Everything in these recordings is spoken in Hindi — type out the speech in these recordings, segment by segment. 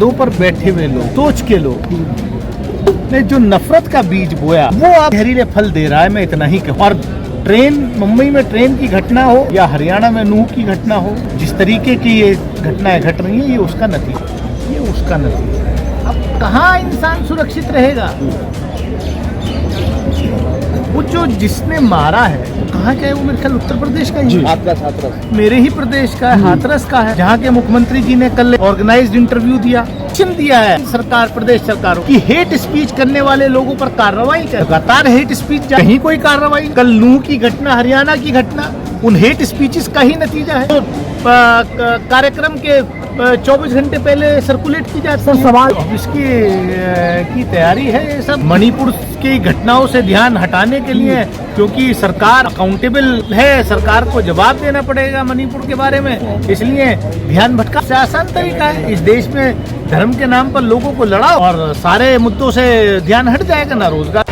दो पर बैठे हुए लोग, सोच के लोग ने जो नफरत का बीज बोया वो आप जहरीले फल दे रहा है। मैं इतना ही कहूँ। और ट्रेन, मुंबई में ट्रेन की घटना हो या हरियाणा में नूह की घटना हो, जिस तरीके की ये घटनाएं घट रही हैं, ये उसका नतीजा। अब कहाँ इंसान सुरक्षित रहेगा? वो जो जिसने मारा है वो कहाँ का है? वो मेरे ख्याल उत्तर प्रदेश का ही है, हाथरस मेरे ही प्रदेश का है, हाथरस का है, जहाँ के मुख्यमंत्री जी ने कल ऑर्गेनाइज्ड इंटरव्यू दिया है सरकार, प्रदेश सरकारों की हेट स्पीच करने वाले लोगों पर कार्रवाई कर। लगातार हेट स्पीच, कहीं कोई कार्रवाई। कल नूह की घटना, हरियाणा की घटना, उन हेट स्पीचेस का ही नतीजा है। तो कार्यक्रम के 24 घंटे पहले सर्कुलेट की जाती है। सवाल इसकी तैयारी है ये सब। मणिपुर की घटनाओं से ध्यान हटाने के लिए, क्योंकि सरकार अकाउंटेबल है, सरकार को जवाब देना पड़ेगा मणिपुर के बारे में, इसलिए ध्यान भटका सबसे आसान तरीका है। इस देश में धर्म के नाम पर लोगों को लड़ाओ और सारे मुद्दों से ध्यान हट जाएगा। ना रोजगार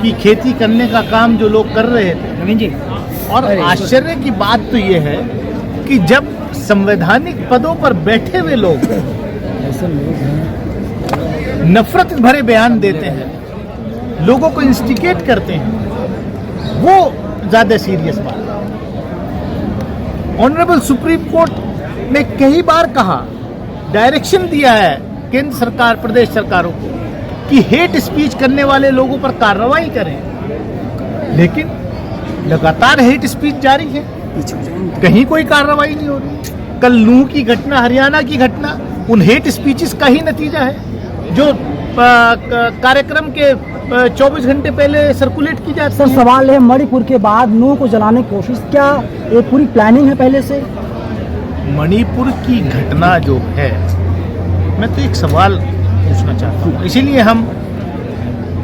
की खेती करने का काम जो लोग कर रहे थे। और आश्चर्य की बात तो ये है कि जब संवैधानिक पदों पर बैठे हुए लोग नफरत भरे बयान देते हैं, लोगों को इंस्टिगेट करते हैं, वो ज्यादा सीरियस बात है। ऑनरेबल सुप्रीम कोर्ट ने कई बार कहा, डायरेक्शन दिया है केंद्र सरकार, प्रदेश सरकारों को कि हेट स्पीच करने वाले लोगों पर कार्रवाई करें, लेकिन लगातार हेट स्पीच जारी है, कहीं कोई कार्रवाई नहीं हो रही। कल नूह की घटना, हरियाणा की घटना, उन हेट स्पीचेस का ही नतीजा है जो कार्यक्रम के 24 घंटे पहले सर्कुलेट की जाती है। सर, सवाल है, मणिपुर के बाद नूह को जलाने की कोशिश, क्या ये पूरी प्लानिंग है पहले से? मणिपुर की घटना जो है, मैं तो एक सवाल पूछना चाहता हूँ, इसीलिए हम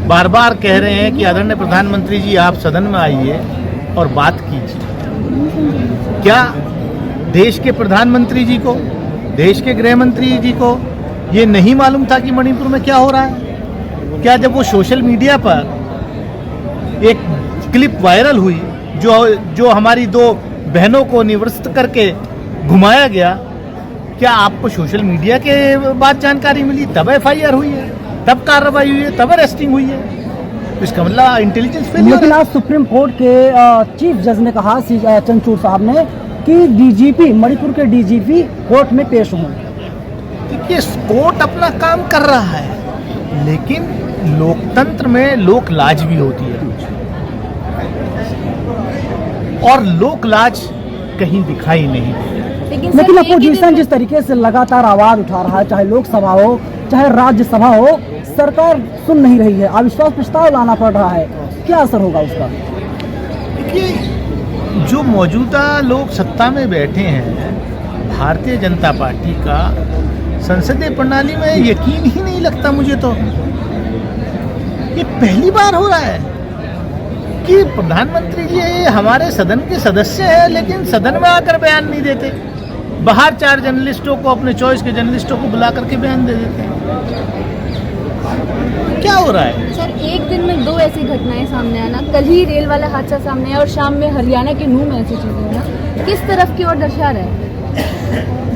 बार बार कह रहे हैं कि आदरणीय प्रधानमंत्री जी, आप सदन में आइए और बात कीजिए। क्या देश के प्रधानमंत्री जी को, देश के गृह मंत्री जी को ये नहीं मालूम था कि मणिपुर में क्या हो रहा है? क्या जब वो सोशल मीडिया पर एक क्लिप वायरल हुई जो हमारी दो बहनों को निवृत्त करके घुमाया गया, क्या आपको सोशल मीडिया के बाद जानकारी मिली, तब एफआईआर हुई है, तब कार्रवाई हुई है, तब अरेस्टिंग हुई है? तो इसका मतलब इंटेलिजेंस फेलियर है। लेकिन आज सुप्रीम कोर्ट के चीफ जज ने कहा, चंद्रचूड़ साहब ने, कि डीजीपी, मणिपुर के डीजीपी कोर्ट में पेश हों। देखिए, कोर्ट अपना काम कर रहा है, लेकिन लोकतंत्र में लोक लाज भी होती है, और लोक लाज कहीं दिखाई नहीं देती। लेकिन अपोजिशन जिस तरीके से लगातार आवाज उठा रहा है, चाहे लोकसभा हो चाहे राज्यसभा हो, सरकार सुन नहीं रही है, अविश्वास प्रस्ताव लाना पड़ रहा है, क्या असर होगा उसका? देखिए, जो मौजूदा लोग सत्ता में बैठे हैं, भारतीय जनता पार्टी का संसदीय प्रणाली में यकीन ही नहीं लगता मुझे। तो ये पहली बार हो रहा है कि प्रधानमंत्री जी हमारे सदन के सदस्य हैं, लेकिन सदन में आकर बयान नहीं देते, बाहर 4 जर्नलिस्टों को, अपने चॉइस के जर्नलिस्टों को बुला करके बयान दे देते हैं। क्या हो रहा है? सर, एक दिन में 2 ऐसी घटनाएं सामने आना, कल ही रेल वाला हादसा सामने आया और शाम में हरियाणा के नूह में ऐसी चीजें होना, किस तरफ की ओर दर्शा रहा है?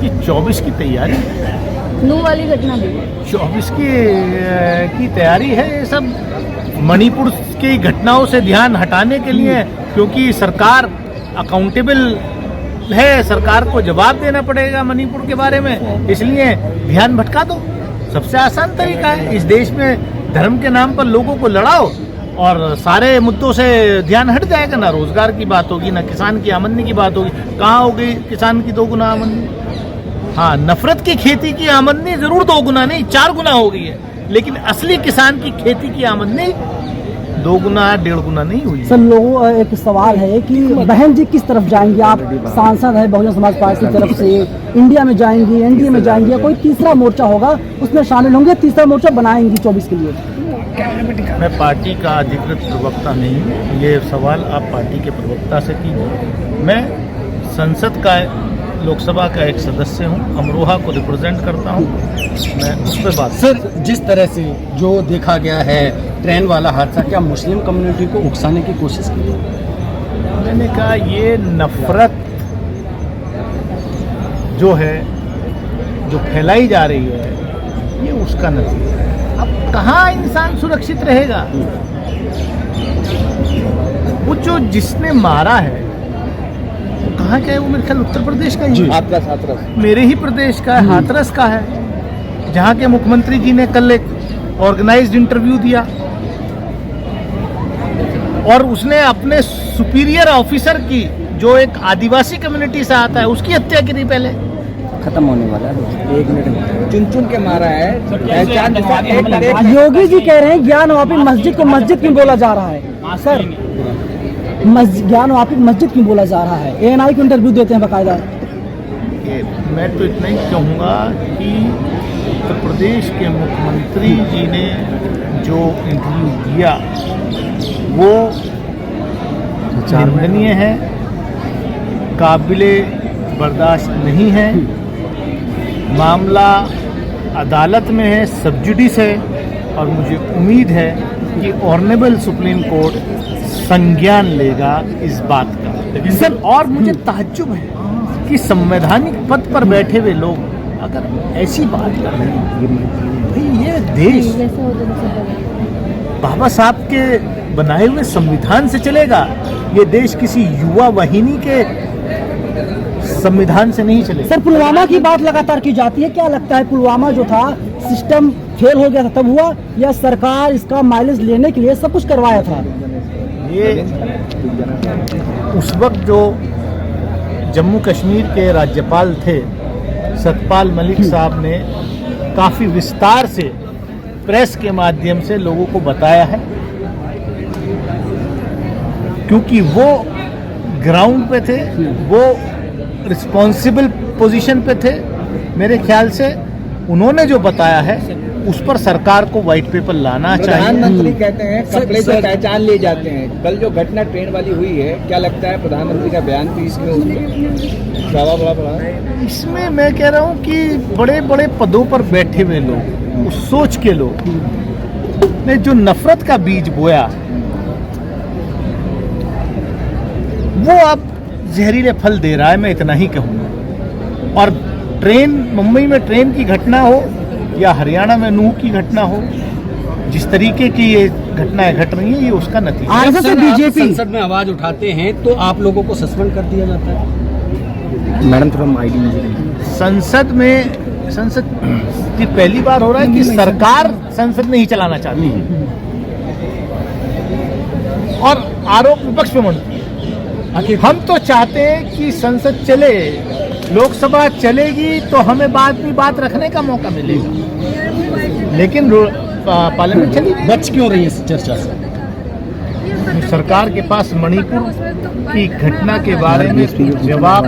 ये 24 की तैयारी, नूह वाली घटना भी 24 की तैयारी है ये सब। मणिपुर की घटनाओं से ध्यान हटाने के लिए, क्योंकि सरकार अकाउंटेबल है, सरकार को जवाब देना पड़ेगा मणिपुर के बारे में, इसलिए ध्यान भटका दो। सबसे आसान तरीका है। इस देश में धर्म के नाम पर लोगों को लड़ाओ और सारे मुद्दों से ध्यान हट जाएगा। ना रोजगार की बात होगी, ना किसान की आमदनी की बात होगी। कहाँ हो गई किसान की 2 गुना आमदनी? हाँ, नफरत की खेती की आमदनी जरूर 2 गुना नहीं 4 गुना हो गई है, लेकिन असली किसान की खेती की आमदनी 2 गुना 1.5 गुना नहीं हुई। सर, लोगों एक सवाल है कि बहन जी किस तरफ जाएंगी? आप सांसद है बहुजन समाज पार्टी की तरफ से, इंडिया में जाएंगी, एनडीए में जाएंगी, या कोई तीसरा मोर्चा होगा उसमें शामिल होंगे, तीसरा मोर्चा बनाएंगी 24 के लिए? मैं पार्टी का अधिकृत प्रवक्ता नहीं हूँ, ये सवाल आप पार्टी के प्रवक्ता से कीजिए। मैं संसद का, लोकसभा का एक सदस्य हूँ, अमरोहा को रिप्रेजेंट करता हूँ, मैं उस पर बात। सर, जिस तरह से जो देखा गया है ट्रेन वाला हादसा, क्या मुस्लिम कम्युनिटी को उकसाने की कोशिश की? मैंने कहा, ये नफरत जो है, जो फैलाई जा रही है, ये उसका नतीजा है। अब कहाँ इंसान सुरक्षित रहेगा? वो जो जिसने मारा है वो कहाँ का है? वो मेरे ख्याल उत्तर प्रदेश का ही है। हाथरस मेरे ही प्रदेश का है, हाथरस का है, जहाँ के मुख्यमंत्री जी ने कल एक ऑर्गेनाइज्ड इंटरव्यू दिया और उसने अपने सुपीरियर ऑफिसर की, जो एक आदिवासी कम्युनिटी से आता है, उसकी हत्या करी पहले। खत्म होने वाला है, 1 मिनट में चुन चुन के मारा है। योगी जी कह रहे हैं ज्ञानवापी मस्जिद को मस्जिद क्यों बोला जा रहा है? सर, ज्ञानवापी मस्जिद क्यों बोला जा रहा है? ANI को इंटरव्यू देते हैं बाकायदा। मैं तो इतना ही कहूँगा कि उत्तर प्रदेश के मुख्यमंत्री जी ने जो इंटरव्यू दिया वो निंदनीय है, काबिले बर्दाश्त नहीं है। मामला अदालत में है, सब जुडिस है, और मुझे उम्मीद है कि ऑनरेबल सुप्रीम कोर्ट संज्ञान लेगा इस बात का। लेकिन सर, और मुझे ताज्जुब है कि संवैधानिक पद पर बैठे हुए लोग अगर ऐसी बात कर रहे हैं, भाई ये देश बाबा साहब के बनाए हुए संविधान से चलेगा? ये देश किसी युवा वाहिनी के संविधान से नहीं चलेगा। सर, पुलवामा की बात लगातार की जाती है, क्या लगता है पुलवामा जो था सिस्टम फेल हो गया था तब हुआ, या सरकार इसका माइलेज लेने के लिए सब कुछ करवाया था? ये उस वक्त जो जम्मू कश्मीर के राज्यपाल थे सतपाल मलिक साहब ने काफ़ी विस्तार से प्रेस के माध्यम से लोगों को बताया है, क्योंकि वो ग्राउंड पे थे, वो रिस्पॉन्सिबल पोजीशन पे थे। मेरे ख्याल से उन्होंने जो बताया है उस पर सरकार को व्हाइट पेपर लाना चाहिए। प्रधानमंत्री कहते हैं कपड़े से पहचान लिए जाते हैं। कल जो घटना ट्रेन वाली हुई है, क्या लगता है प्रधानमंत्री का बयान भी इसमें बड़ा? इसमें मैं कह रहा हूँ कि बड़े बड़े पदों पर बैठे हुए लोग, उस सोच के लोग ने जो नफरत का बीज बोया, वो अब जहरीले फल दे रहा है, मैं इतना ही कहूँगा। और ट्रेन, मुंबई में ट्रेन की घटना हो या हरियाणा में नूह की घटना हो, जिस तरीके की ये घटनाएं घट रही हैं, ये उसका नतीजा है। आरएसएस बीजेपी संसद में आवाज उठाते हैं तो आप लोगों को सस्पेंड कर दिया जाता है। मैडम थोड़ा आईडी संसद की पहली बार हो रहा है कि सरकार संसद नहीं चलाना चाहती है और आरोप विपक्ष पे मंडती है। हम तो चाहते हैं कि संसद चले, लोकसभा चलेगी तो हमें बाद में बात रखने का मौका मिलेगा, लेकिन पार्लियामेंट चली। बच क्यों रही है इस चर्चा से? सरकार के पास मणिपुर की घटना के बारे में जवाब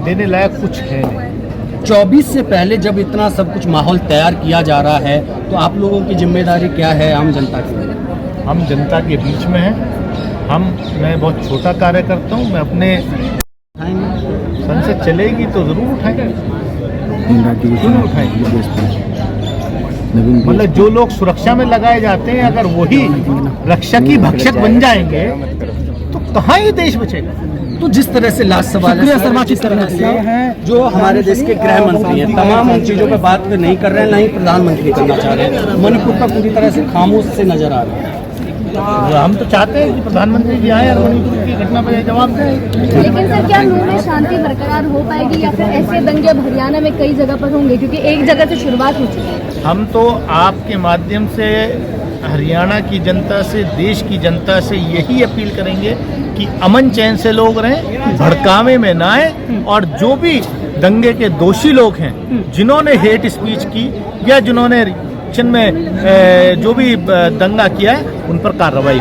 देने लायक कुछ है नहीं। 24 से पहले जब इतना सब कुछ माहौल तैयार किया जा रहा है, तो आप लोगों की जिम्मेदारी क्या है आम जनता की? हम जनता के बीच में हैं। मैं बहुत छोटा कार्य करता हूँ। मैं अपने संसद चलेगी तो जरूर उठाएंगे, जरूर उठाएंगे। मतलब जो लोग सुरक्षा में लगाए जाते हैं, अगर वही रक्षक ही भक्षक बन जाएंगे तो कहाँ ये देश बचेगा? तो जिस तरह से लास्ट सवाल है, जिस तरह से जो हमारे देश के गृह मंत्री हैं, तमाम उन चीजों पर बात नहीं कर रहे हैं, ना ही प्रधानमंत्री करना चाह रहे हैं। मणिपुर का पूरी तरह से खामोश से नजर आ रहा है। हम तो चाहते हैं कि प्रधानमंत्री जी आए और मणिपुर की घटना पर जवाब दें। लेकिन सर, क्या नूह में शांति बरकरार हो पाएगी, या फिर ऐसे दंगे अब हरियाणा में कई जगह पर होंगे, क्योंकि एक जगह से शुरुआत हो चुकी है? हम तो आपके माध्यम से हरियाणा की जनता से, देश की जनता से यही अपील करेंगे कि अमन चैन से लोग रहें, भड़कावे में ना आए, और जो भी दंगे के दोषी लोग हैं, जिन्होंने हेट स्पीच की या जिन्होंने में जो भी दंगा किया है, उन पर कार्रवाई